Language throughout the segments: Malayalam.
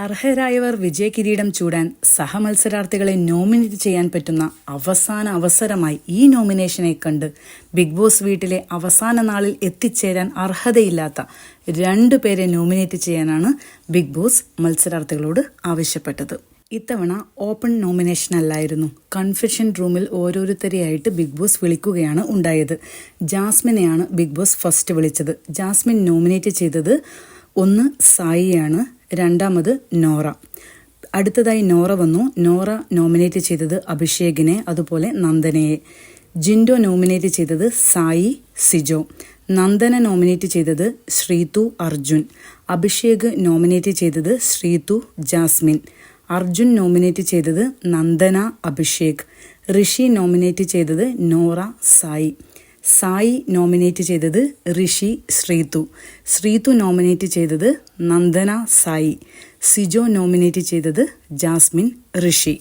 അർഹരായവർ വിജയകിരീടം ചൂടാൻ സഹമത്സരാർത്ഥികളെ നോമിനേറ്റ് ചെയ്യാൻ പറ്റുന്ന അവസാന അവസരമായി ഈ നോമിനേഷനെ കണ്ട് ബിഗ് ബോസ് വീട്ടിലെ അവസാന നാളിൽ എത്തിച്ചേരാൻ അർഹതയില്ലാത്ത 2 പേരെ നോമിനേറ്റ് ചെയ്യാനാണ് ബിഗ് ബോസ് മത്സരാർത്ഥികളോട് ആവശ്യപ്പെട്ടത്. ഇത്തവണ ഓപ്പൺ നോമിനേഷൻ അല്ലായിരുന്നു. കൺഫെഷൻ റൂമിൽ ഓരോരുത്തരെയായിട്ട് ബിഗ് ബോസ് വിളിക്കുകയാണ് ഉണ്ടായത്. ജാസ്മിനെയാണ് ബിഗ് ബോസ് ഫസ്റ്റ് വിളിച്ചത്. ജാസ്മിൻ നോമിനേറ്റ് ചെയ്തത് ഒന്ന് സായിയാണ്, രണ്ടാമത് നോറ. അടുത്തതായി നോറ വന്നു. നോറ നോമിനേറ്റ് ചെയ്തത് അഭിഷേകിനെ, അതുപോലെ നന്ദനയെ. ജിൻഡോ നോമിനേറ്റ് ചെയ്തത് സായി സിജോ. നന്ദന നോമിനേറ്റ് ചെയ്തത് ശ്രീതു അർജുൻ. അഭിഷേക് നോമിനേറ്റ് ചെയ്തത് ശ്രീതു ജാസ്മിൻ. അർജുൻ നോമിനേറ്റ് ചെയ്തത് നന്ദന അഭിഷേക്. ഋഷി നോമിനേറ്റ് ചെയ്തത് നോറ സായി. സായി നോമിനേറ്റ് ചെയ്തത് ഋഷി ശ്രീതു. ശ്രീതു നോമിനേറ്റ് ചെയ്തത് നന്ദന സായി. സിജോ നോമിനേറ്റ് ചെയ്തത് ജാസ്മിൻ ഋഷി.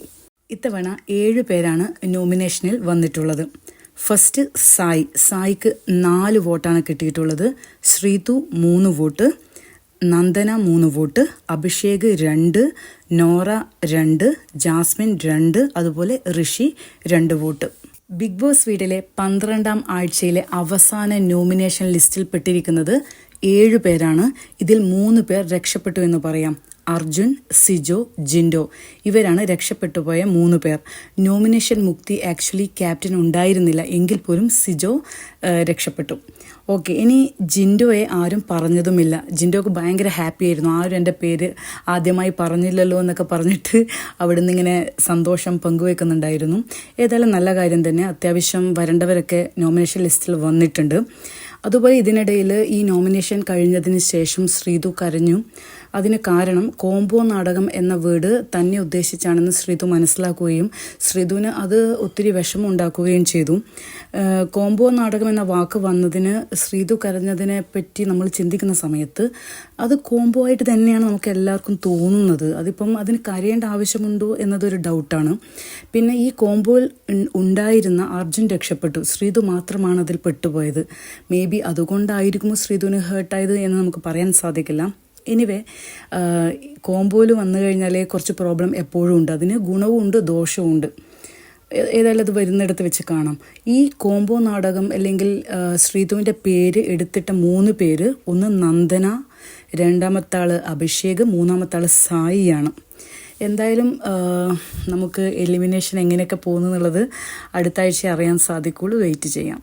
ഇത്തവണ 7 പേരാണ് നോമിനേഷനിൽ വന്നിട്ടുള്ളത്. ഫസ്റ്റ് സായി. സായിക്ക് 4 വോട്ടാണ് കിട്ടിയിട്ടുള്ളത്. ശ്രീതു 3 വോട്ട്, നന്ദന 3 വോട്ട്, അഭിഷേക് 2, നോറ 2, ജാസ്മിൻ 2, അതുപോലെ ഋഷി 2 വോട്ട്. ബിഗ് ബോസ് വീട്ടിലെ 12ാം ആഴ്ചയിലെ അവസാന നോമിനേഷൻ ലിസ്റ്റിൽ പെട്ടിരിക്കുന്നത് 7 പേരാണ്. ഇതിൽ 3 പേർ രക്ഷപ്പെട്ടു എന്ന് പറയാം. അർജുൻ, സിജോ, ജിൻഡോ ഇവരാണ് രക്ഷപ്പെട്ടു പോയ 3 പേർ. നോമിനേഷൻ മുക്തി ആക്ച്വലി ക്യാപ്റ്റൻ ഉണ്ടായിരുന്നില്ല, എങ്കിൽ പോലും സിജോ രക്ഷപ്പെട്ടു. ഓക്കെ, ഇനി ജിൻഡോയെ ആരും പറഞ്ഞതുമില്ല. ജിൻഡോക്ക് ഭയങ്കര ഹാപ്പി ആയിരുന്നു. ആരും എൻ്റെ പേര് ആദ്യമായി പറഞ്ഞില്ലല്ലോ എന്നൊക്കെ പറഞ്ഞിട്ട് അവിടെ നിന്ന് ഇങ്ങനെ സന്തോഷം പങ്കുവെക്കുന്നുണ്ടായിരുന്നു. ഏതായാലും നല്ല കാര്യം തന്നെ. അത്യാവശ്യം വരേണ്ടവരൊക്കെ നോമിനേഷൻ ലിസ്റ്റിൽ വന്നിട്ടുണ്ട്. അതുപോലെ ഇതിനിടയിൽ ഈ നോമിനേഷൻ കഴിഞ്ഞതിന് ശേഷം ശ്രീതു കരഞ്ഞു. അതിന് കാരണം കോംബോ നാടകം എന്ന വേർഡ് തന്നെ ഉദ്ദേശിച്ചാണെന്ന് ശ്രീതു മനസ്സിലാക്കുകയും ശ്രീതുവിന് അത് ഒത്തിരി വിഷമം ഉണ്ടാക്കുകയും ചെയ്തു. കോംബോ നാടകം എന്ന വാക്ക് വന്നതിന് ശ്രീതു കരഞ്ഞതിനെ പറ്റി നമ്മൾ ചിന്തിക്കുന്ന സമയത്ത് അത് കോംബോ ആയിട്ട് തന്നെയാണ് നമുക്ക് എല്ലാവർക്കും തോന്നുന്നത്. അതിപ്പം അതിന് കരയേണ്ട ആവശ്യമുണ്ടോ എന്നതൊരു ഡൗട്ടാണ്. പിന്നെ ഈ കോംബോയിൽ ഉണ്ടായിരുന്ന അർജുൻ രക്ഷപ്പെട്ടു. ശ്രീതു മാത്രമാണ് അതിൽ പെട്ടുപോയത്. മേ ബി അതുകൊണ്ടായിരിക്കുമോ ശ്രീതുവിന് ഹേർട്ടായത് എന്ന് നമുക്ക് പറയാൻ സാധിക്കില്ല. എനിവേ, കോംബോയിൽ വന്നു കഴിഞ്ഞാൽ കുറച്ച് പ്രോബ്ലം എപ്പോഴും ഉണ്ട്. അതിന് ഗുണവും ഉണ്ട് ദോഷവും ഉണ്ട്. ഏതായാലും അത് വരുന്നിടത്ത് വെച്ച് കാണാം. ഈ കോംബോ നാടകം അല്ലെങ്കിൽ ശ്രീതുവിൻ്റെ പേര് എടുത്തിട്ട 3 പേര്, ഒന്ന് നന്ദന, രണ്ടാമത്തെ ആൾ അഭിഷേക്, മൂന്നാമത്തെ ആൾ സായിയാണ്. എന്തായാലും നമുക്ക് എലിമിനേഷൻ എങ്ങനെയൊക്കെ പോകുന്നു എന്നുള്ളത് അടുത്ത ആഴ്ച അറിയാൻ സാധിക്കുള്ളൂ. വെയിറ്റ് ചെയ്യാം.